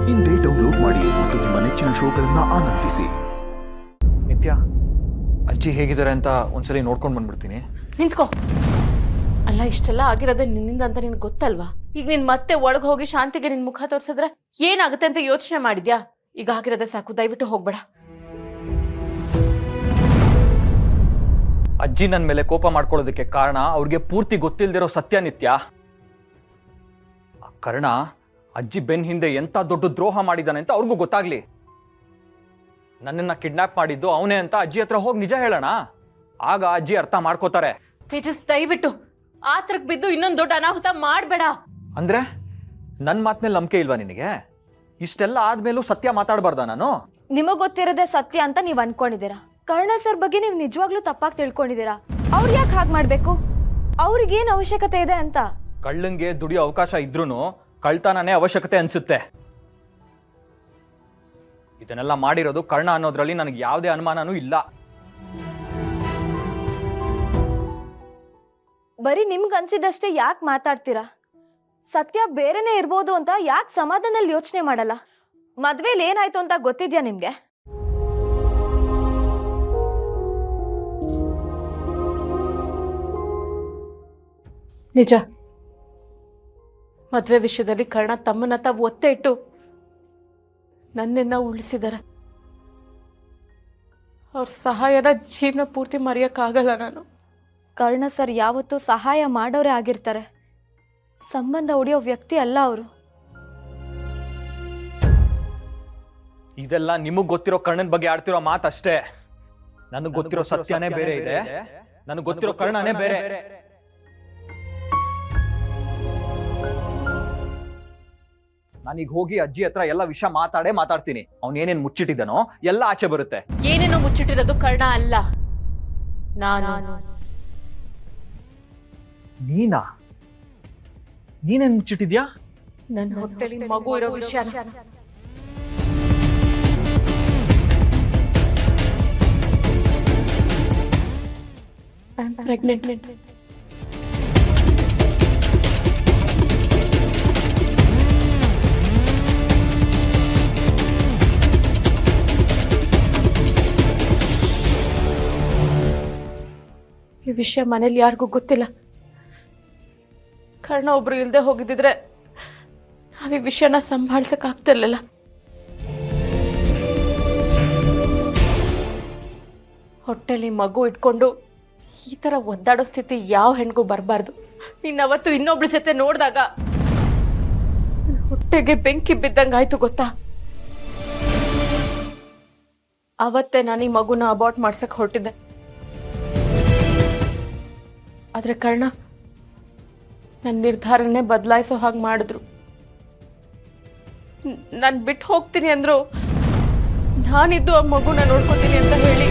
ಇಂದೇ ಡೌನ್ಲೋಡ್ ಮಾಡಿ ಮತ್ತು ನಿಮ್ಮ ನೆಚ್ಚಿನ ಶೋಗಳನ್ನ ಆನಂದಿಸಿ. ನಿತ್ಯ, ಅಜ್ಜಿ ಹೇಗಿದ್ದಾರೆ ಅಂತ ಒಂದ್ಸಲಿ ನೋಡ್ಕೊಂಡು ಬಂದ್ಬಿಡ್ತೀನಿ. ನಿಂತ್ಕೋ. ಅಲ್ಲ, ಇಷ್ಟೆಲ್ಲ ಆಗಿರೋದೇ ನಿನ್ನಿಂದ ಅಂತ ನಿನ್ಗೆ ಗೊತ್ತಲ್ವಾ? ಈಗ ನೀನ್ ಮತ್ತೆ ಒಳಗೆ ಹೋಗಿ ಶಾಂತಿಗೆ ನಿನ್ ಮುಖ ತೋರ್ಸಿದ್ರೆ ಏನಾಗುತ್ತೆ ಅಂತ ಯೋಚನೆ ಮಾಡಿದ್ಯಾ? ಈಗ ಆಗಿರೋದೇ ಸಾಕು, ದಯವಿಟ್ಟು ಹೋಗ್ಬೇಡ. ಅಜ್ಜಿ ನನ್ನ ಮೇಲೆ ಕೋಪ ಮಾಡ್ಕೊಳ್ಳೋದಕ್ಕೆ ಕಾರಣ ಅವ್ರಿಗೆ ಪೂರ್ತಿ ಗೊತ್ತಿಲ್ದಿರೋ ಸತ್ಯ ನಿತ್ಯ. ಆ ಕರ್ಣ ಅಜ್ಜಿ ಬೆನ್ ಹಿಂದೆ ಎಂತ ದೊಡ್ಡ ದ್ರೋಹ ಮಾಡಿದಾನೆ ಅಂತ ಅವ್ರಿಗೂ ಗೊತ್ತಾಗ್ಲಿ. ನನ್ನನ್ನ ಕಿಡ್ನಾಪ್ ಮಾಡಿದ್ದು ಅವನೇ ಅಂತ ಅಜ್ಜಿ ಹತ್ರ ಹೋಗಿ ನಿಜ ಹೇಳೋಣ. ಆಗ ಅಜ್ಜಿ ಅರ್ಥ ಮಾಡ್ಕೋತಾರೆ. ತೇಜಸ್, ದಯವಿಟ್ಟು ಆತರಕ್ ಬಿದ್ದು ಇನ್ನೊಂದು ದೊಡ್ಡ ಅನಾಹುತ ಮಾಡ್ಬೇಡ. ಅಂದ್ರೆ ನನ್ನ ಮಾತ್ಮೇಲೆ ನಂಬಿಕೆ ಇಲ್ವಾ ನಿನಗೆ? ಇಷ್ಟೆಲ್ಲ ಆದ್ಮೇಲೂ ಸತ್ಯ ಮಾತಾಡಬಾರ್ದ ನಾನು? ನಿಮಗ್ ಗೊತ್ತಿರೋದೇ ಸತ್ಯ ಅಂತ ನೀವ್ ಅನ್ಕೊಂಡಿದ್ದೀರಾ. ಕರ್ಣ ಸರ್ ಬಗ್ಗೆ ನೀವು ನಿಜವಾಗ್ಲೂ ತಪ್ಪಾಗಿ ತಿಳ್ಕೊಂಡಿದ್ದೀರಾ. ಅವ್ರು ಯಾಕೆ ಹಾಗೆ ಮಾಡ್ಬೇಕು? ಅವ್ರಿಗೇನ್ ಅವಶ್ಯಕತೆ ಇದೆ ಅಂತ? ಕಳ್ಳಂಗೆ ದುಡಿಯೋ ಅವಕಾಶ ಇದ್ರೂನು ಕಳ್ತನನೇ ಅವಶ್ಯಕತೆ ಅನ್ಸುತ್ತೆ. ಇದನ್ನೆಲ್ಲ ಮಾಡಿರೋದು ಕರ್ಣ ಅನ್ನೋದ್ರಲ್ಲಿ ನನಗೆ ಯಾವುದೇ ಅನುಮಾನನೂ ಇಲ್ಲ. ಬರೀ ನಿಮ್ಗೆ ಅನ್ಸಿದಷ್ಟೇ ಯಾಕೆ ಮಾತಾಡ್ತೀರಾ? ಸತ್ಯ ಬೇರೆನೇ ಇರ್ಬೋದು ಅಂತ ಯಾಕೆ ಸಮಾಧಾನದಲ್ಲಿ ಯೋಚನೆ ಮಾಡಲ್ಲ? ಮದ್ವೆಲಿ ಏನಾಯ್ತು ಅಂತ ಗೊತ್ತಿದ್ಯಾ ನಿಮ್ಗೆ? ನಿಜ, ಮದ್ವೆ ವಿಷಯದಲ್ಲಿ ಕರ್ಣ ತಮ್ಮನ್ನ ತಾವು ಒತ್ತೆ ಇಟ್ಟು ನನ್ನನ್ನ ಉಳಿಸಿದಾರೆ. ಅವ್ರ ಸಹಾಯನ ಜೀವನ ಪೂರ್ತಿ ಮರೆಯಕ್ಕಾಗಲ್ಲ ನಾನು. ಕರ್ಣ ಸರ್ ಯಾವತ್ತೂ ಸಹಾಯ ಮಾಡೋರೇ ಆಗಿರ್ತಾರೆ. ಸಂಬಂಧ ಉಳಿಯೋ ವ್ಯಕ್ತಿ ಅಲ್ಲ ಅವರು. ಇದೆಲ್ಲ ನಿಮಗ್ ಗೊತ್ತಿರೋ ಕರ್ಣನ್ ಬಗ್ಗೆ ಆಡ್ತಿರೋ ಮಾತಷ್ಟೇ. ನನಗ್ ಗೊತ್ತಿರೋ ಸತ್ಯನೇ ಬೇರೆ ಇದೆ, ನನಗ್ ಗೊತ್ತಿರೋ ಕರ್ಣನೇ ಬೇರೆ. ನಾನೀಗ ಹೋಗಿ ಅಜ್ಜಿ ಹತ್ರ ಎಲ್ಲ ವಿಷಯ ಮಾತಾಡ್ತೀನಿ. ಅವ್ನ್ ಏನೇನ್ ಮುಚ್ಚಿಟ್ಟಿದ್ದಾನೋ ಎಲ್ಲ ಆಚೆ ಬರುತ್ತೆ. ಏನೇನೋ ಮುಚ್ಚಿಟ್ಟಿರೋದು ಕರ್ಣ ಅಲ್ಲ, ನಾನು. ನೀನೇನ್ ಮುಚ್ಚಿಟ್ಟಿದ್ಯಾ? ನನ್ನ ಹೊಟ್ಟೆಲಿ ಮಗು ಇರೋ ವಿಷಯ. ಪ್ರೆಗ್ನೆಂಟ್. ಈ ವಿಷಯ ಮನೇಲಿ ಯಾರಿಗೂ ಗೊತ್ತಿಲ್ಲ. ಕರ್ಣ ಒಬ್ರು ಇಲ್ದೆ ಹೋಗಿದ್ದಿದ್ರೆ ನಾವ್ ಈ ವಿಷಯನ ಸಂಭಾಳಿಸಕ್ ಆಗ್ತಿರ್ಲಿಲ್ಲ. ಹೊಟ್ಟೆಲಿ ಮಗು ಇಟ್ಕೊಂಡು ಈ ತರ ಒದ್ದಾಡೋ ಸ್ಥಿತಿ ಯಾವ ಹೆಣ್ಗೂ ಬರಬಾರ್ದು. ನೀನ್ ಅವತ್ತು ಇನ್ನೊಬ್ಳ ಜೊತೆ ನೋಡಿದಾಗ ಹೊಟ್ಟೆಗೆ ಬೆಂಕಿ ಬಿದ್ದಂಗಾಯ್ತು ಗೊತ್ತಾ? ಅವತ್ತೇ ನಾನು ಈ ಮಗುನ ಅಬಾರ್ಟ್ ಮಾಡ್ಸಕ್ ಹೊರಟಿದ್ದೆ. ಆದ್ರೆ ಕರ್ಣ ನನ್ನ ನಿರ್ಧಾರನೇ ಬದಲಾಯಿಸೋ ಹಾಗೆ ಮಾಡಿದ್ರು. ನಾನು ಬಿಟ್ಟು ಹೋಗ್ತೀನಿ ಅಂದ್ರು ನಾನಿದ್ದು ಆ ಮಗುನ ನೋಡ್ಕೊತೀನಿ ಅಂತ ಹೇಳಿ